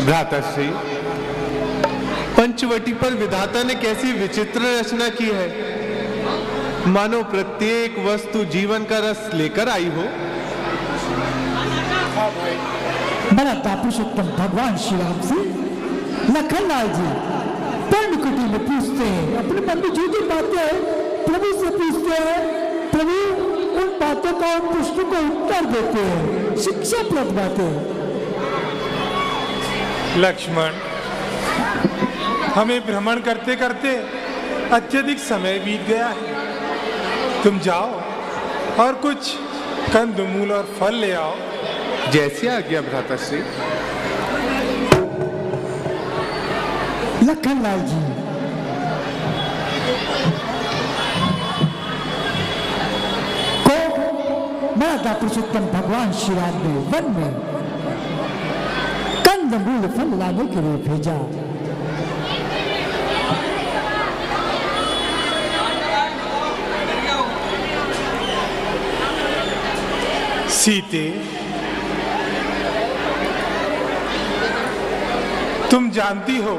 भ्राताश्री, पंचवटी पर विधाता ने कैसी विचित्र रचना की है, मानो प्रत्येक वस्तु जीवन का रस लेकर आई हो। बड़ा पुरुषोत्तम भगवान श्री राम से लखनलाल जी पर्णकुटी में पूछते हैं, अपने मन में जो जो बातें हैं प्रभु से पूछते हैं, प्रभु उन बातों का, उन प्रश्नों को उत्तर देते हैं, शिक्षाप्रद बातें। लक्ष्मण, हमें भ्रमण करते करते अत्यधिक समय बीत गया है। तुम जाओ और कुछ कंदमूल और फल ले आओ। जैसी आज्ञा भ्राताश्री। लखनलाल जी को माता पुरुषोत्तम भगवान श्री राम ने वन में कंदमूल फल लाने के लिए भेजा। सीते, तुम जानती हो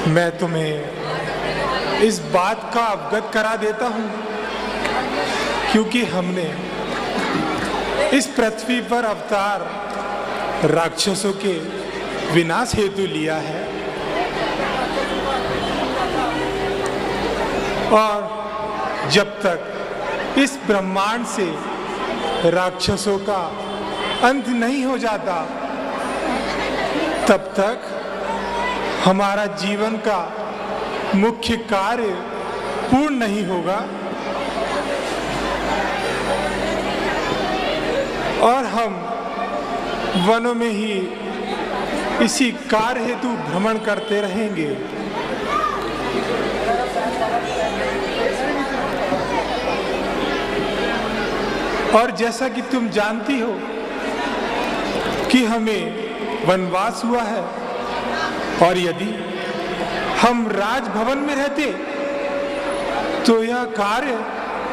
मैं तुम्हें इस बात का अवगत करा देता हूं, क्योंकि हमने इस पृथ्वी पर अवतार राक्षसों के विनाश हेतु लिया है, और जब तक इस ब्रह्मांड से राक्षसों का अंत नहीं हो जाता, तब तक हमारा जीवन का मुख्य कार्य पूर्ण नहीं होगा, और हम वनों में ही इसी कार्य हेतु भ्रमण करते रहेंगे। और जैसा कि तुम जानती हो कि हमें वनवास हुआ है, और यदि हम राजभवन में रहते तो यह कार्य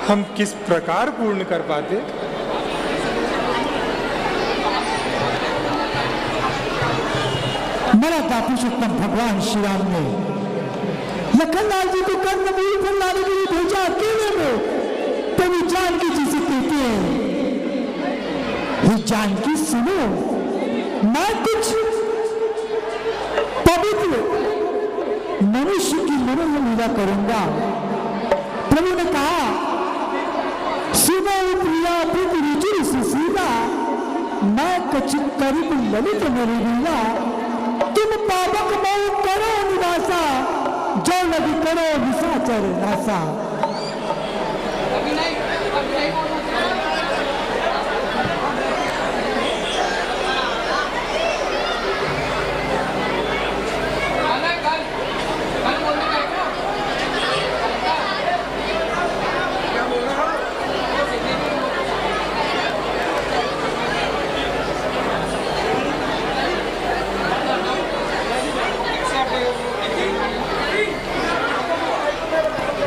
हम किस प्रकार पूर्ण कर पाते। मराठा पुरुषोत्तम भगवान श्री राम ने लखनलाल जी को कंदमूल फल लाने के लिए भेजा अकेले में। तभी जानकी जी से कहते हैं, हे जानकी सुनो, मैं कुछ पवित्र मनुष्य की मनोरम लीला करूंगा। प्रभु ने कहा, सुनो प्रिया प्रीति रुचिर सुशीला, मैं कचित करिब ललित मेरी लीला। तुम पावक मऊ करो निवासा, जो नदी करो निशाचर नासा।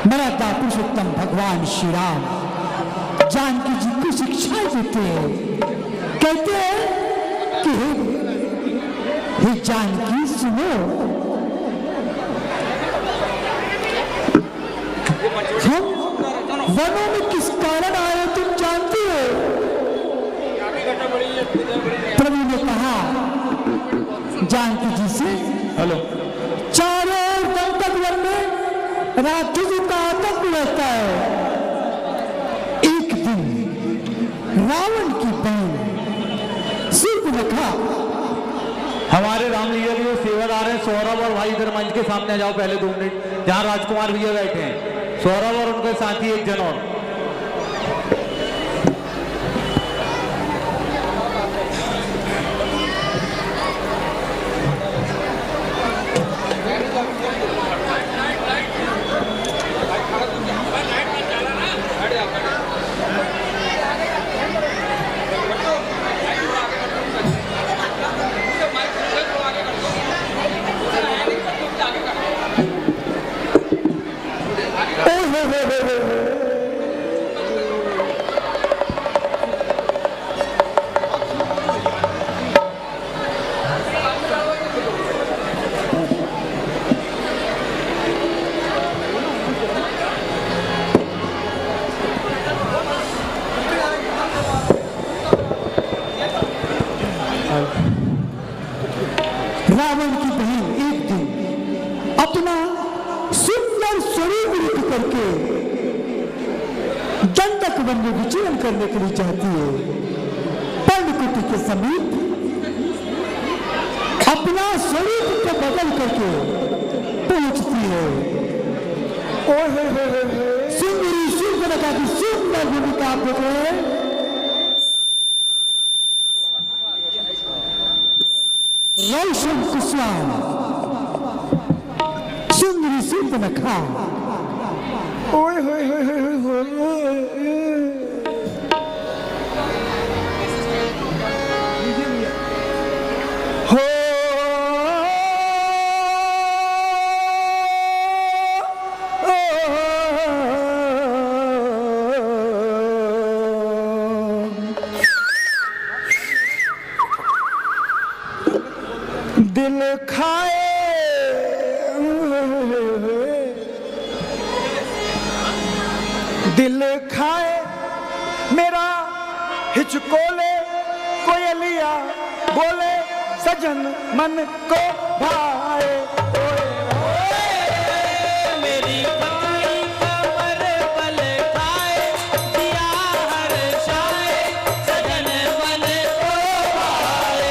मराठा पुरुषोत्तम भगवान श्री राम जानकी जी को शिक्षा देते हैं, कहते हैं कि हे जानकी सुनो, हम वनों में किस कारण आए तुम जानती हो। प्रभु ने कहा जानकी जी से, हेलो, चारों ओर दंतक वन में राक्षसों का आतंक रहता है। एक दिन रावण की बहन सूर्पनखा, हमारे रामलीला के सेवादार हैं सौरभ और भाई, इधर मंच के सामने आ जाओ पहले 2 मिनट, जहां राजकुमार भैया बैठे हैं। सौरभ और उनके साथी एक जन और। रावण की बहन एक दिन अपना सुंदर स्वरूप रूप करके दंडक वन में विचरण करने के लिए चाहती है। पर्णकुटी के समीप अपना स्वरूप को बदल करके पहुंचती है। सुंदरी सूर्पनखा की सुंदर भूमिका आप देख रहे हैं। रोशन कुशवाहा सुंदरी सूर्पनखा। ओए होए होए होए हो दिल खाए दिल खाए मेरा हिचकोले कोयलिया बोले सजन मन को भाए। मेरी पत्नी कमर बल खाए दिया हर शाए सजन मन को भाए।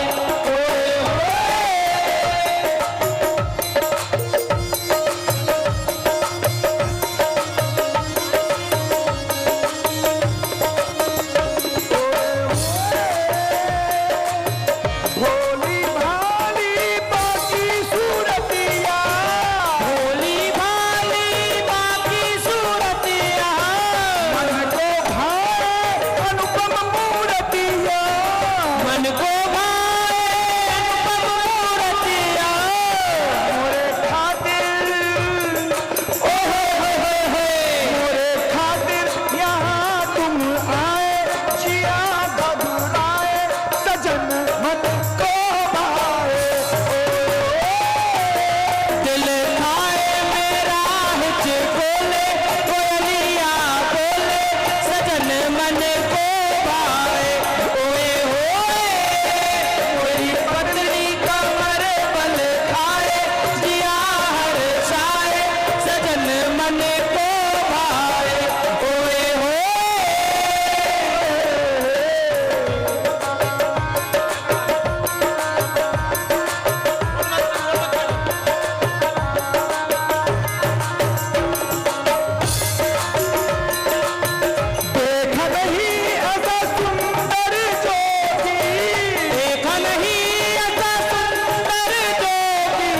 भोली भाली बाकी सूरतिया भोली भाली बाकी सूरतिया मन को भाए अनुपम मूरतिया मन को भाए अनुपम मूरतिया। मोरे खातिर मोरे खातिर यहाँ तुम आए जिया घबराए सजन मन को भाए। दिल खाए मेरा हिचकोले कोयलिया बोले सजन मन को भाए। ओए होए मेरी पत्नी कमर बल खाए जिया हर शाए सजन मन को भाए। ओए होए देखा नहीं ऐसा सुंदर ज्योति देखा नहीं ऐसा सुंदर ज्योति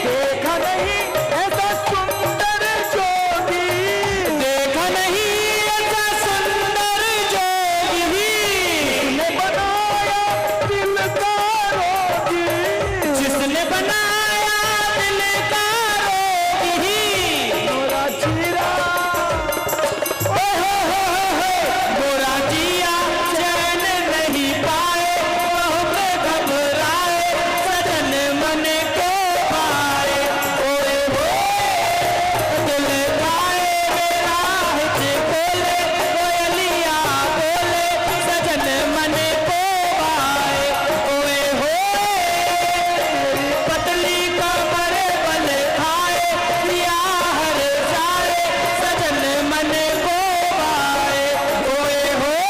देखा नहीं ऐसा सुंदर ज्योति देखा नहीं ऐसा सुंदर ज्योति ने बनाया दिल का रोगी जिसने बनाया दिल का रोगी। मोरा चीरा मोरा जिया चैन नहीं पाए बहुत घबराए सजन मन को पाए। ओए होए दिल खाए मेरा हिचकोले कोयलिया बोले सजन मन को पाए। ओए होए पतली कमर बल खाए दिया हर जाए सजन मन को पाए। ओए होए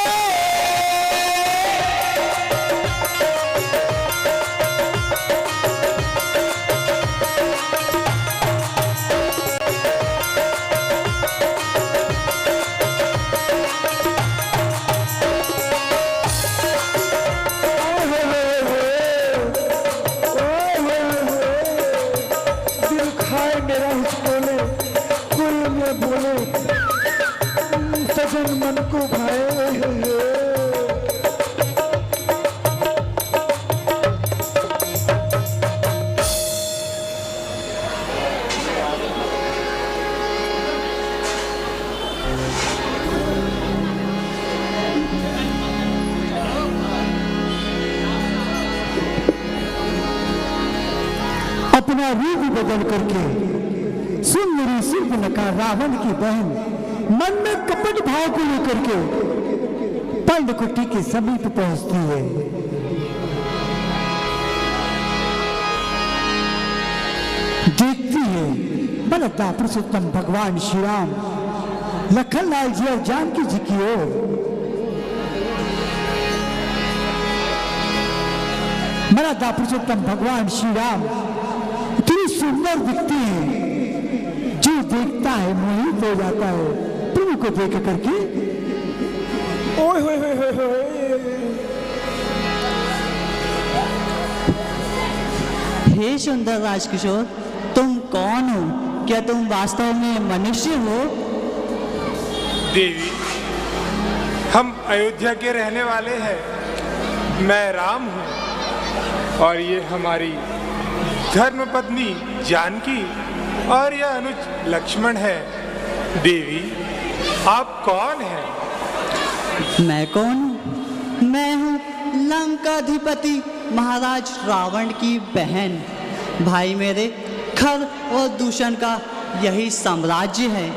दिल खाए मेरा हिचकोले कोई में बोले सजन मन को भाए। अपना रूप बदल करके सुंदरी शूर्पणखा रावण की बहन मन में कपट भाव को लेकर के पर्णकुटी के समीप पहुंचती है। देखती है बलता पुरुषोत्तम भगवान श्री राम लखनलाल जी और जानकी जी की ओर मराठा पुरुषोत्तम भगवान श्री राम इतनी सुंदर दिखती है, जो देखता है मोहित हो जाता है प्रभु को देख करके। ओए होए होए होए होए। हे सुंदर राजकिशोर, तुम कौन हो? क्या तुम वास्तव में मनुष्य हो? देवी, हम अयोध्या के रहने वाले हैं। मैं राम हूँ और ये हमारी धर्मपत्नी जानकी और यह अनुज लक्ष्मण है। देवी, आप कौन हैं? मैं कौन हूँ? मैं हूँ लंकाधिपति महाराज रावण की बहन। भाई मेरे खर और दूषण का यही साम्राज्य है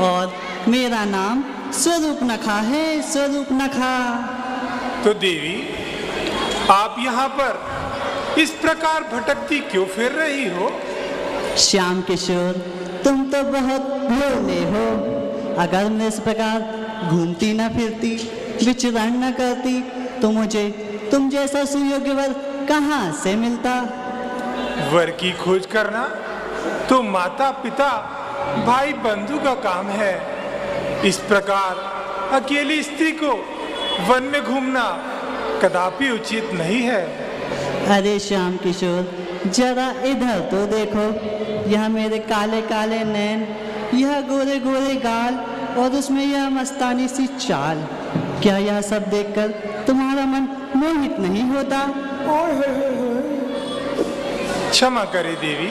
और मेरा नाम स्वरूपनखा है। स्वरूपनखा। तो देवी, आप यहाँ पर इस प्रकार भटकती क्यों फिर रही हो? श्याम किशोर, तुम तो बहुत भोले हो। अगर मैं इस प्रकार घूमती न फिरती, विचरण न करती, तो मुझे तुम जैसा सुयोग्य वर कहाँ से मिलता? वर की खोज करना तो माता पिता भाई बंधु का काम है। इस प्रकार अकेली स्त्री को वन में घूमना कदापि उचित नहीं है। अरे श्याम किशोर, जरा इधर तो देखो। यह मेरे काले काले नैन, यह गोरे गोरे गाल और उसमें यह मस्तानी सी चाल। क्या यह सब देखकर तुम्हारा मन मोहित नहीं होता? क्षमा करे देवी।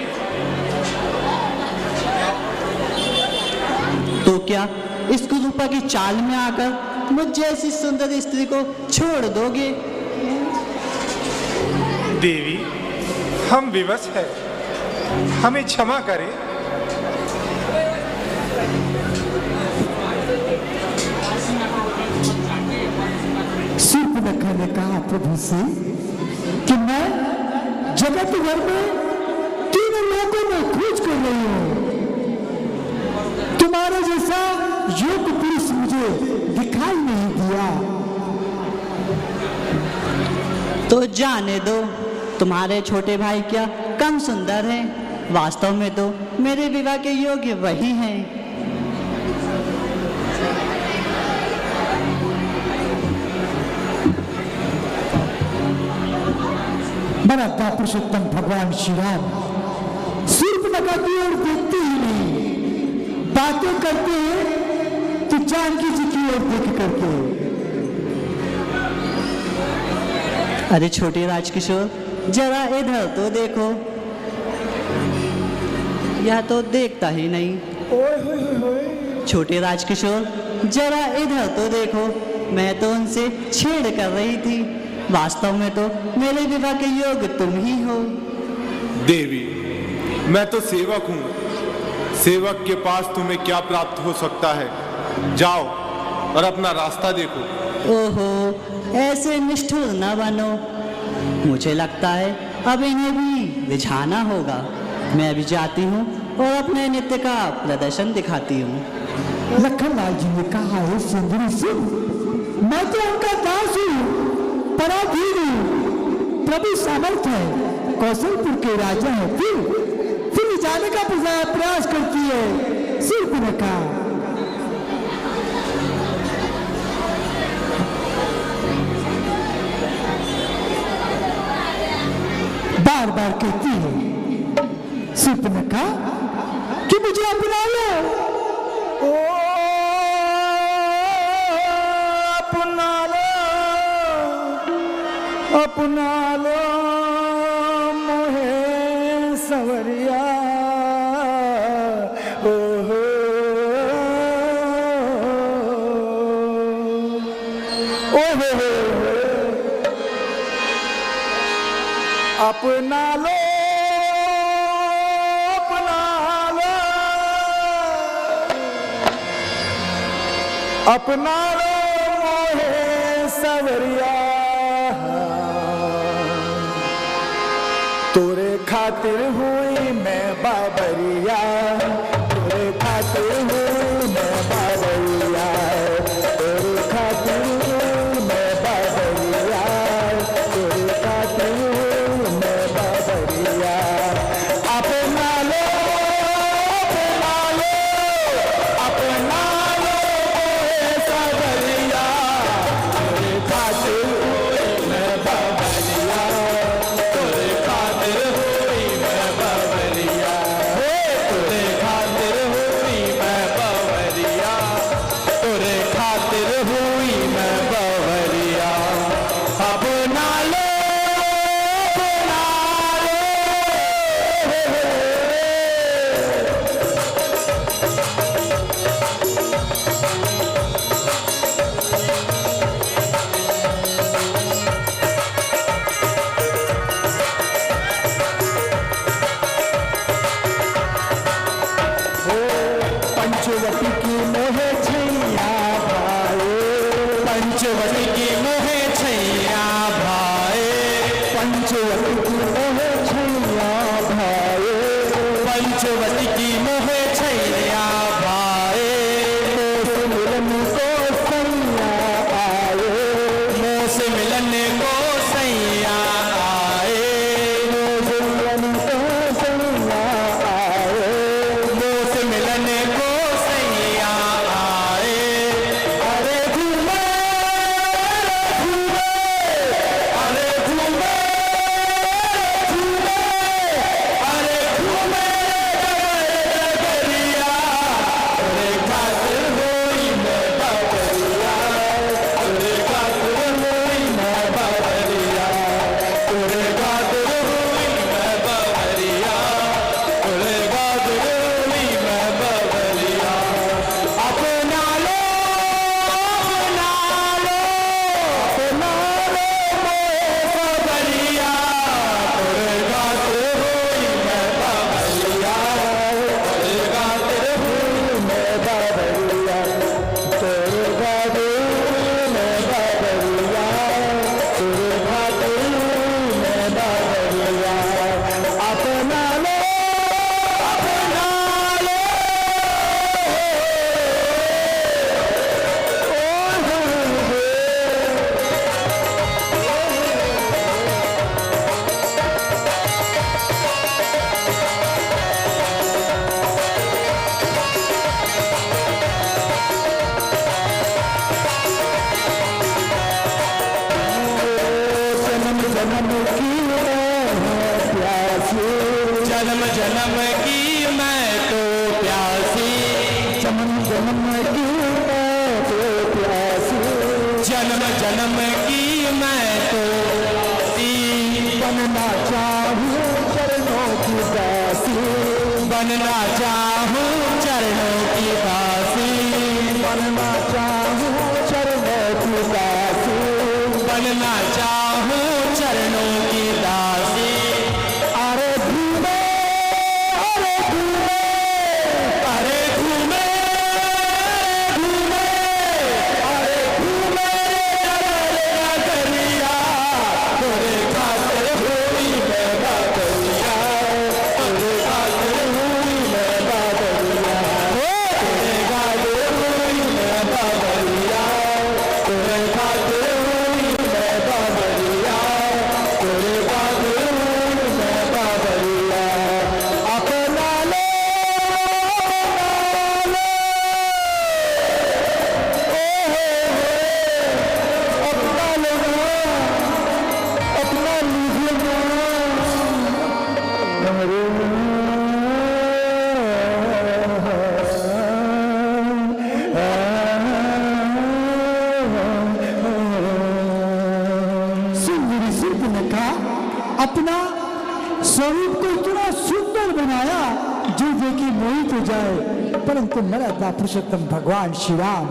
तो क्या इस कुरूपा की चाल में आकर मुझ जैसी सुंदर स्त्री को छोड़ दोगे? देवी, हम विवश हैं, हमें क्षमा करें। शूर्पणखा ने कहा प्रभु से कि मैं जगत भर में तीनों लोगों में खोज कर रही हूं, तुम्हारे जैसा योग पुरुष मुझे दिखाई नहीं दिया। तो जाने दो, तुम्हारे छोटे भाई क्या कम सुंदर हैं? वास्तव में तो मेरे विवाह के योग्य वही हैं। मराठा पुरुषोत्तम भगवान श्री राम शूर्पणखा की ओर देखते ही नहीं, बातें करते हैं तो जानकी जी की ओर देख करके। अरे छोटे राजकिशोर, जरा इधर तो देखो। यह तो देखता ही नहीं। छोटे राजकिशोर, जरा इधर तो देखो। मैं तो उनसे छेड़ कर रही थी। वास्तव में तो मेरे विवाह के योग तुम ही हो। देवी, मैं तो सेवक हूँ। सेवक के पास तुम्हें क्या प्राप्त हो सकता है? जाओ और अपना रास्ता देखो। ओहो, ऐसे निष्ठुर न बनो। मुझे लगता है अब इन्हें भी रिझाना होगा। मैं अभी जाती हूँ और अपने नृत्य का प्रदर्शन दिखाती हूँ। लखनलाल जी ने कहा, है सुंदरी सुन, मैं तो उनका दास हूँ, पराधीन हूँ। प्रभु सामर्थ है, कौशलपुर के राजा है, फिर जाने का प्रयास करती है शूर्पणखा। बार बार कहती है शूर्पणखा कि मुझे अपना लो। अपना लो, अपना लो मोहे सवरिया। ओहो, ओहो, अपना लो अपना लो मोहे सवरिया, तोरे खातिर हुई मैं बाबरिया, तोरे खातिर हुई मैं बाबरिया, तोरे खातिर हुई मैं बाबरिया, तोरे खातिर हुई मैं बाबरिया। अपना लो अपना लो मोहे सवरिया, तोरे खातिर हुई मैं बाबरिया, तोरे खातिर हुई मैं बाबरिया, तोरे खातिर हुई मैं बाबरिया, तोरे खातिर हुई मैं बाबरिया। अपना लो पंचवटी की मोहे छैया भाए, पंचवटी की मोहे छैया भाए, पंचवटी की मोहे छैया भाए, पंचवटी की मोहे छैया भाए। मोस मिलन को सैया आए, मोस मिलन को सैया आए, मोस मिलन को सैया आए, मोस मिलन को सैया आए। अरे घूमे अरे घूमे घूमे अरे घूमे डगरिया, तोरे खातिर हुई मैं बाबरिया, तोरे खातिर हुई मैं बाबरिया, तोरे खातिर हुई मैं बाबरिया, तोरे खातिर हुई मैं बाबरिया। अपना लो मोहे सवरिया, तोरे खातिर हुई मैं बाबरिया, तोरे खातिर हुई मैं बाबरिया, तोरे खातिर हुई मैं बाबरिया, तोरे खातिर हुई मैं बाबरिया। अपना लो जन्म जन्म की मैं प्यासी, जन्म जन्म की मैं तो प्यासी, जन्म जन्म की मैं तो प्यासी, जन्म जन्म की मैं तो प्यासी। बनना चाहूँ चरणों की दासी, बनना चाहूँ चरणों की दासी, बनना चाहूँ चरणों की दासी, बनना चाहूँ चरणों की दासी। अरे घूमे अरे घूमे अरे घूमे घूमे अरे घूमे डगरिया, तोरे खातिर हुई मैं बाबरिया, तोरे खातिर हुई मैं बाबरिया, तोरे खातिर हुई मैं बाबरिया, तोरे खातिर हुई मैं बाबरिया, तोरे खातिर हुई मैं बाबरिया। अपना लो अपना लो अपना लीजिए सुंदरी सिर्फ ने कहा अपना स्वरूप को इतना सुंदर बनाया जो देखी मोहित हो जाए, परंतु मेरा था पुरुषोत्तम भगवान श्री राम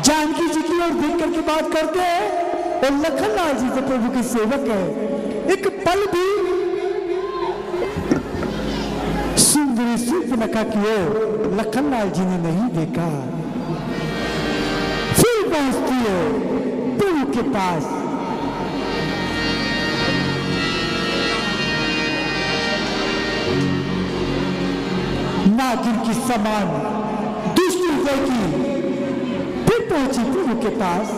जानकी जी की ओर देख करके बात करते हैं और लखनलाल जी तो प्रभु के सेवक है, एक पल भी सुंदरी सिर्फ नका की ओर लखनलाल जी ने नहीं देखा। पहुंचती है प्रभु के पास। नागिन की समान दुष्ट हृदय की फिर पहुंची प्रभु के पास।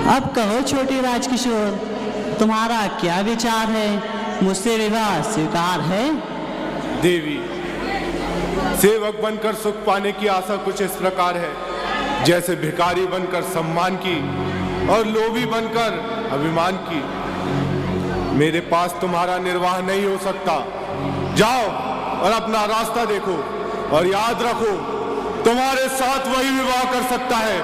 अब कहो छोटे राजकिशोर, तुम्हारा क्या विचार है? मुझसे विवाह स्वीकार है? देवी, सेवक बनकर सुख पाने की आशा कुछ इस प्रकार है, जैसे भिखारी बनकर सम्मान की और लोभी बनकर अभिमान की। मेरे पास तुम्हारा निर्वाह नहीं हो सकता। जाओ और अपना रास्ता देखो, और याद रखो, तुम्हारे साथ वही विवाह कर सकता है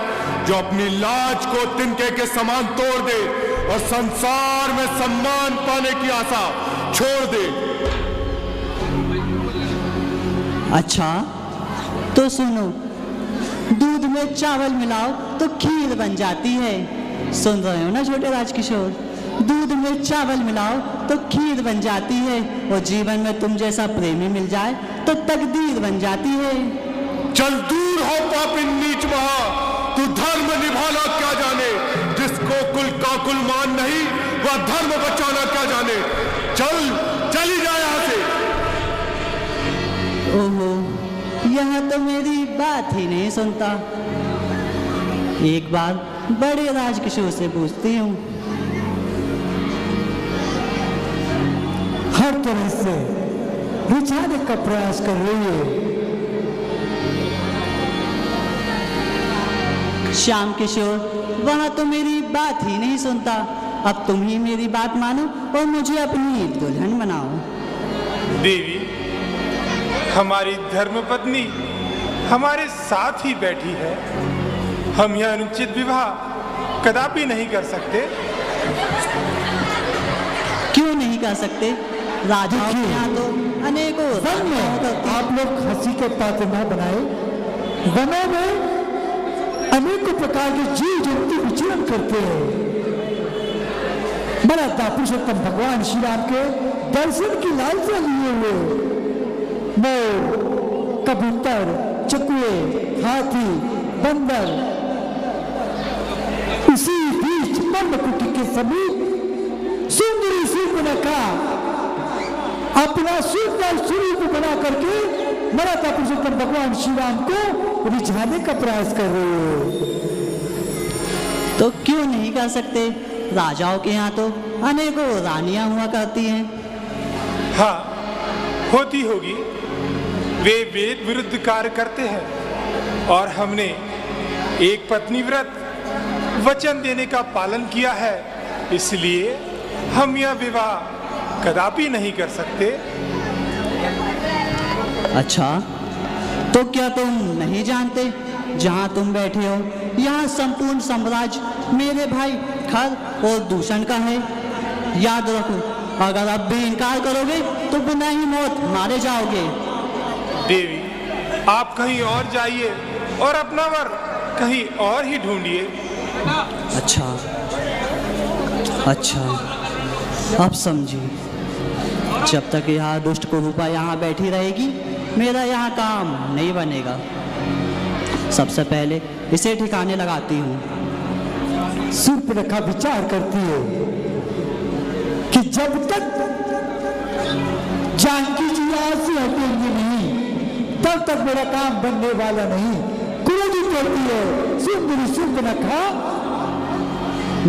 जो अपनी लाज को तिनके के समान तोड़ दे और संसार में सम्मान पाने की आशा छोड़ दे। अच्छा तो सुनो, दूध में चावल मिलाओ तो खीर बन जाती है। सुन रहे हो ना छोटे राजकिशोर? दूध में चावल मिलाओ तो खीर बन जाती है, और जीवन में तुम जैसा प्रेमी मिल जाए तो तकदीर बन जाती है। चल दूर हो पापी नीच महा, तू धर्म निभाना क्या जाने। जिसको कुल का कुल मान नहीं, वह धर्म बचाना क्या जाने। चली जा यहाँ से। ओहो, यह तो मेरी बात ही नहीं सुनता। एक बार बड़े राजकिशोर से पूछती हूँ। हर तरह से रिझाने का प्रयास कर रही है। श्याम किशोर, वह तो मेरी बात ही नहीं सुनता। अब तुम ही मेरी बात मानो और मुझे अपनी दुल्हन बनाओ। देवी, हमारी धर्मपत्नी हमारे साथ ही बैठी है। हम यह अनुचित विवाह कदापि नहीं कर सकते। क्यों नहीं कर सकते? राजाओं के यहाँ तो अनेकों आप लोग हंसी के पात्र न बनाए। वनों में अनेकों प्रकार के जीव जंतु विचरण करते हैं। बड़ा पुरुषोत्तम भगवान श्री राम के दर्शन की लालसा लिए हुए मोर, कबूतर, चकुए, हाथी, बंदर, इसी बीच पर्णकुटी के समीप सुंदरी सुर्पनखा अपना सुंदर स्वरूप बना करके मराठा पुरुषोत्तम भगवान श्री राम को रिझाने का प्रयास कर रहे हो। तो क्यों नहीं कर सकते? राजाओं के यहाँ तो अनेकों रानियां हुआ करती हैं। हाँ, होती होगी। वे वेद विरुद्ध कार्य करते हैं, और हमने एक पत्नी व्रत वचन देने का पालन किया है, इसलिए हम यह विवाह कदापि नहीं कर सकते। अच्छा, तो क्या तुम नहीं जानते जहाँ तुम बैठे हो यहाँ संपूर्ण साम्राज्य मेरे भाई खर और दूषण का है। याद रखो, अगर अब भी इनकार करोगे तो बिना ही मौत मारे जाओगे। देवी, आप कहीं और जाइए और अपना वर कहीं और ही ढूंढिए। अच्छा, अब समझी। जब तक यह दुष्ट कुरूपा यहाँ बैठी रहेगी, मेरा यहाँ काम नहीं बनेगा। सबसे पहले इसे ठिकाने लगाती हूँ। सुर्पनखा विचार करती है कि जब तक जानकी जी यहाँ से हटेंगे नहीं, तब तक मेरा काम बनने वाला नहीं। क्रोधित होती है सुंदरी सुर्पनखा।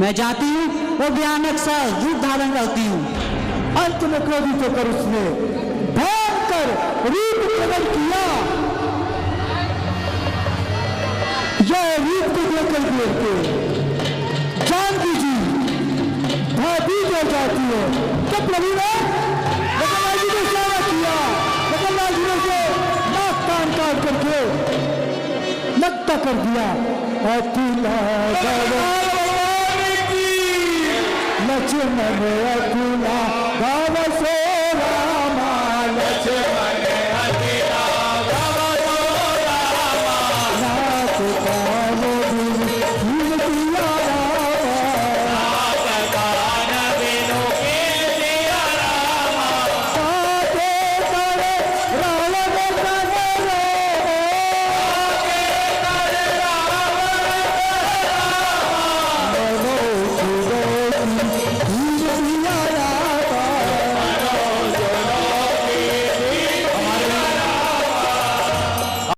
मैं जाती हूँ और भयानक सा रूप धारण करती हूँ। अंत में क्रोधित होकर उसने भयंकर रूप प्रकट किया। यह रूप को देखकर के जानकी जी भयभीत हो जाती है। तो प्रभु ने जगन्नाथ जी को इशारा किया। जगन्नाथ जी ने उसे नाक कान काट करके नग्न कर दिया। अतुला लक्ष्मण अतुला